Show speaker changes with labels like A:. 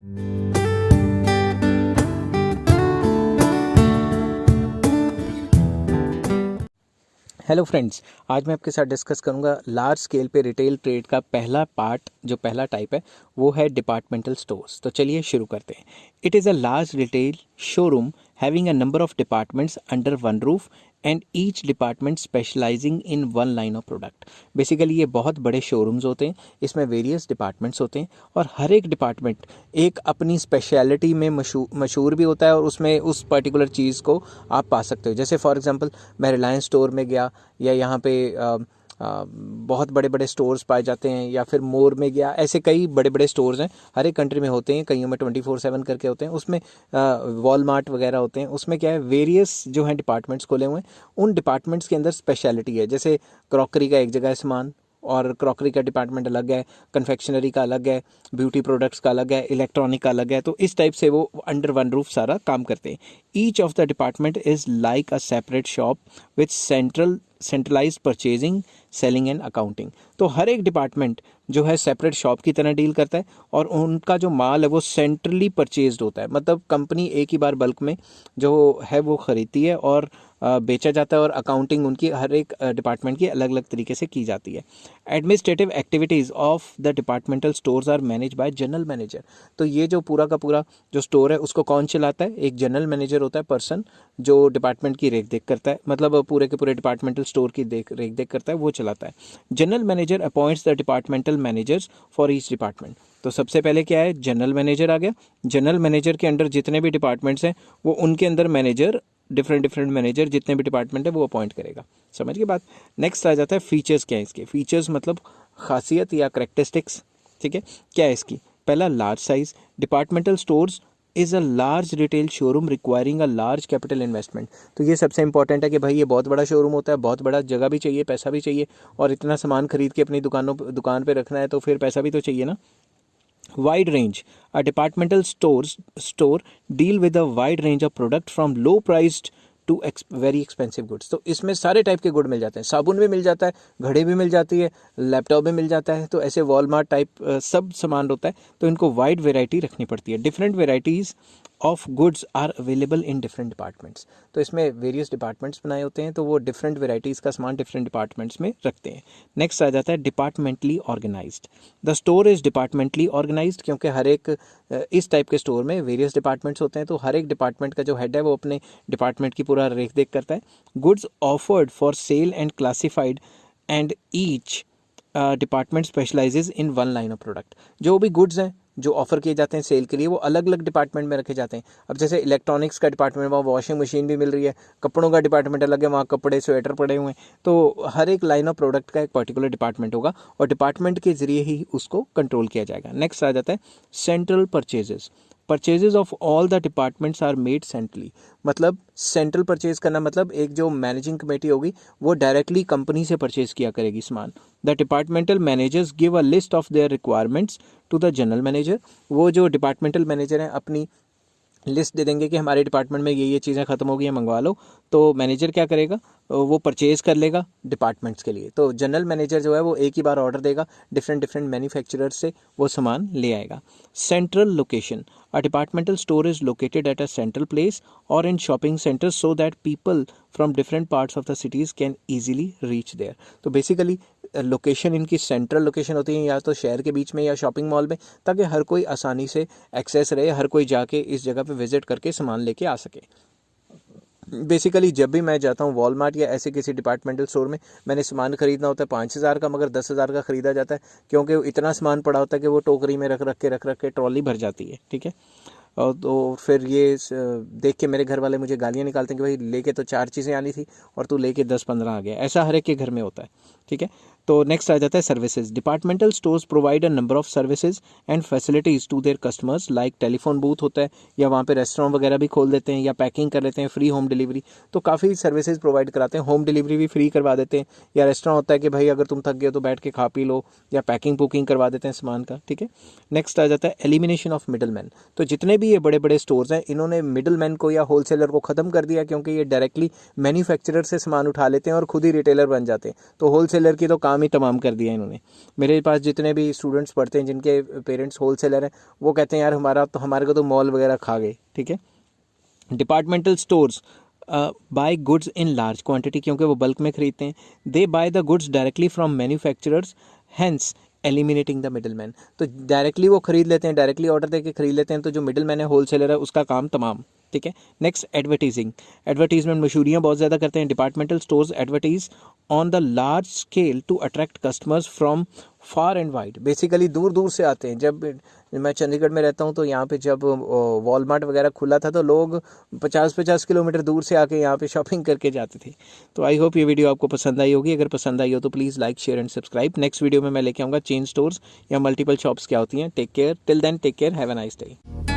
A: Hello friends, आज मैं आपके साथ डिस्कस करूंगा लार्ज स्केल पे रिटेल ट्रेड का पहला पार्ट, जो पहला टाइप है वो है डिपार्टमेंटल स्टोर्स। तो चलिए शुरू करते हैं। It is a large retail showroom having a number of departments under one roof and each department specialising in one line of product. Basically ये बहुत बड़े शोरूम्स होते हैं, इसमें वेरियस डिपार्टमेंट्स होते हैं और हर एक डिपार्टमेंट एक अपनी स्पेशलिटी में मशहूर भी होता है और उसमें उस पर्टिकुलर चीज़ को आप पा सकते हो। जैसे फॉर एग्जांपल मैं रिलायंस स्टोर में गया, या यहाँ पे बहुत बड़े बड़े स्टोर्स पाए जाते हैं, या फिर मोर में गया, ऐसे कई बड़े बड़े स्टोर्स हैं, हर एक कंट्री में होते हैं। कईयों में 24/7 करके होते हैं, उसमें वॉलमार्ट वगैरह होते हैं। उसमें क्या है, वेरियस जो हैं डिपार्टमेंट्स खोले हुए हैं। उन डिपार्टमेंट्स के अंदर स्पेशलिटी है। जैसे क्रॉकरी का एक जगह है सामान, और क्रॉकरी का डिपार्टमेंट अलग है, कन्फेक्शनरी का अलग है, ब्यूटी प्रोडक्ट्स का अलग है, इलेक्ट्रॉनिक का अलग है। तो इस टाइप से वो अंडर वन रूफ सारा काम करते हैं। Each of the department is like a separate shop with centralise purchasing, selling and accounting. तो हर एक डिपार्टमेंट जो है सेपरेट शॉप की तरह डील करता है, और उनका जो माल है वो सेंट्रली परचेज्ड होता है। मतलब कंपनी एक ही बार बल्क में जो है वो ख़रीदती है और बेचा जाता है, और अकाउंटिंग उनकी हर एक डिपार्टमेंट की अलग अलग तरीके से की जाती है। Administrative activities of the departmental stores are manage by general manager. तो ये जो पूरा का पूरा जो स्टोर है उसको कौन चलाता है? एक जनरल मैनेजर होता है, पर्सन जो डिपार्टमेंट की रेख देख करता है, मतलब पूरे के पूरे डिपार्टमेंटल स्टोर की रेख देख करता है, वो चलाता है। General manager appoints the departmental managers for each department. तो सबसे पहले क्या है, जनरल मैनेजर आ गया। जनरल मैनेजर के अंडर जितने भी डिपार्टमेंट्स हैं वो उनके अंदर मैनेजर, डिफरेंट मैनेजर जितने भी डिपार्टमेंट है वो अपॉइंट करेगा। समझ के बात। नेक्स्ट आ जाता है फीचर्स। क्या है इसके फीचर्स? मतलब खासियत या करेक्टरिस्टिक्स। ठीक है, क्या है इसकी? पहला, large size. Departmental stores is a large retail showroom requiring a large capital investment. तो ये सबसे इंपॉर्टेंट है कि भाई ये बहुत बड़ा शोरूम होता है, बहुत बड़ा जगह भी चाहिए, पैसा भी चाहिए, और इतना सामान खरीद के अपनी दुकान पे रखना है तो फिर पैसा भी तो चाहिए ना। Wide range. A departmental store deal with a wide range of product from low priced to very expensive goods. तो इसमें सारे टाइप के गुड मिल जाते हैं। साबुन भी मिल जाता है, घड़ी भी मिल जाती है, लैपटॉप भी मिल जाता है। तो ऐसे वॉलमार्ट टाइप सब सामान होता है। तो इनको वाइड वेराइटी रखनी पड़ती है। Different varieties of goods are available in different departments. तो इसमें वेरियस डिपार्टमेंट्स बनाए होते हैं, तो वो डिफरेंट वेराइटीज़ का सामान डिफरेंट डिपार्टमेंट्स में रखते हैं। नेक्स्ट आ जाता है departmentally organised. The store is departmentally organised, क्योंकि हर एक इस टाइप के स्टोर में वेरियस डिपार्टमेंट्स होते हैं। तो हर एक डिपार्टमेंट का जो हेड है वो अपने डिपार्टमेंट की पूरा रेख देख करता है। Goods offered for sale and classified, and each department specialises in one line of product. जो भी गुड्स हैं जो ऑफर किए जाते हैं सेल के लिए, वो अलग अलग डिपार्टमेंट में रखे जाते हैं। अब जैसे इलेक्ट्रॉनिक्स का डिपार्टमेंट, वहाँ वॉशिंग मशीन भी मिल रही है। कपड़ों का डिपार्टमेंट अलग है, वहाँ कपड़े स्वेटर पड़े हुए हैं। तो हर एक लाइन ऑफ प्रोडक्ट का एक पर्टिकुलर डिपार्टमेंट होगा, और डिपार्टमेंट के जरिए ही उसको कंट्रोल किया जाएगा। नेक्स्ट आ जाता है central purchases. Purchases of all the departments are made centrally. मतलब सेंट्रल परचेज करना मतलब एक जो मैनेजिंग कमेटी होगी वो डायरेक्टली कंपनी से परचेज किया करेगी सामान। The departmental managers give a list of their requirements to the general manager. वो जो डिपार्टमेंटल मैनेजर हैं अपनी लिस्ट दे देंगे कि हमारे डिपार्टमेंट में ये चीज़ें ख़त्म हो गई हैं, मंगवा लो। तो मैनेजर क्या करेगा, वो परचेज़ कर लेगा डिपार्टमेंट्स के लिए। तो जनरल मैनेजर जो है वो एक ही बार ऑर्डर देगा, डिफरेंट मैन्युफैक्चरर्स से वो सामान ले आएगा। Central location. A departmental store is located at a central place और in shopping centres so that people from different parts of the cities can easily reach there. तो बेसिकली लोकेशन इनकी central location होती है, या तो शहर के बीच में या शॉपिंग मॉल में, ताकि हर कोई आसानी से एक्सेस रहे, हर कोई जाके इस जगह पे विजिट करके सामान लेके आ सके। बेसिकली जब भी मैं जाता हूँ वॉलमार्ट या ऐसे किसी डिपार्टमेंटल स्टोर में, मैंने सामान खरीदना होता है 5,000 का, मगर 10,000 का ख़रीदा जाता है, क्योंकि इतना सामान पड़ा होता है कि वो टोकरी में रख रख के ट्रॉली भर जाती है। ठीक है, और तो फिर ये देख के मेरे घर वाले मुझे गालियाँ निकालते हैं कि भाई लेके तो 4 चीज़ें आनी थी और तू लेके 10-15 आ गया। ऐसा हर एक के घर में होता है। ठीक है, तो नेक्स्ट आ जाता है services. Departmental stores provide a number of services and facilities to their customers, like telephone booth होता है, या वहाँ पे रेस्टोरेंट वगैरह भी खोल देते हैं, या पैकिंग कर लेते हैं, फ्री होम डिलीवरी। तो काफ़ी सर्विसेज प्रोवाइड कराते हैं, होम डिलीवरी भी फ्री करवा देते हैं, या रेस्टोरेंट होता है कि भाई अगर तुम थक गए तो बैठ के खा पी लो, या पैकिंग पुकिंग करवा देते हैं सामान का। ठीक है, नेक्स्ट आ जाता है एलिमिनेशन ऑफ मिडल मैन। तो जितने भी ये बड़े बड़े स्टोर्स हैं इन्होंने मिडल मैन को या होलसेलर को ख़त्म कर दिया, क्योंकि ये डायरेक्टली मैन्युफैक्चरर से सामान उठा लेते हैं और खुद ही रिटेलर बन जाते हैं। तो होलसेलर की तो काम काम ही तमाम कर दिया इन्होंने। मेरे पास जितने भी स्टूडेंट्स पढ़ते हैं जिनके पेरेंट्स होल सेलर हैं, वो कहते हैं यार हमारे को तो मॉल वगैरह खा गए। ठीक है। Departmental stores buy goods in large quantity, क्योंकि वो बल्क में खरीदते हैं। They buy the goods directly from manufacturers, hence eliminating the middle man. तो डायरेक्टली वो खरीद लेते हैं, डायरेक्टली ऑर्डर देके खरीद लेते हैं, तो जो मिडल मैन है, होल सेलर है, उसका काम तमाम। ठीक है। Next, advertising. एडवर्टीजमेंट मशहूरियाँ बहुत ज़्यादा करते हैं। Departmental stores advertise on the large scale to attract customers from far and wide. Basically दूर दूर से आते हैं। जब मैं चंडीगढ़ में रहता हूँ तो यहाँ पे जब वॉलमार्ट वगैरह खुला था तो लोग 50-50 किलोमीटर दूर से आके यहाँ पे शॉपिंग करके जाते थे। तो आई होप ये वीडियो आपको पसंद आई होगी। अगर पसंद आई हो तो please like, share and subscribe. Next video में मैं लेके आऊँगा चेन स्टोर्स या मल्टीपल शॉप्स क्या होती हैं। Take care, till then take care, have a nice day.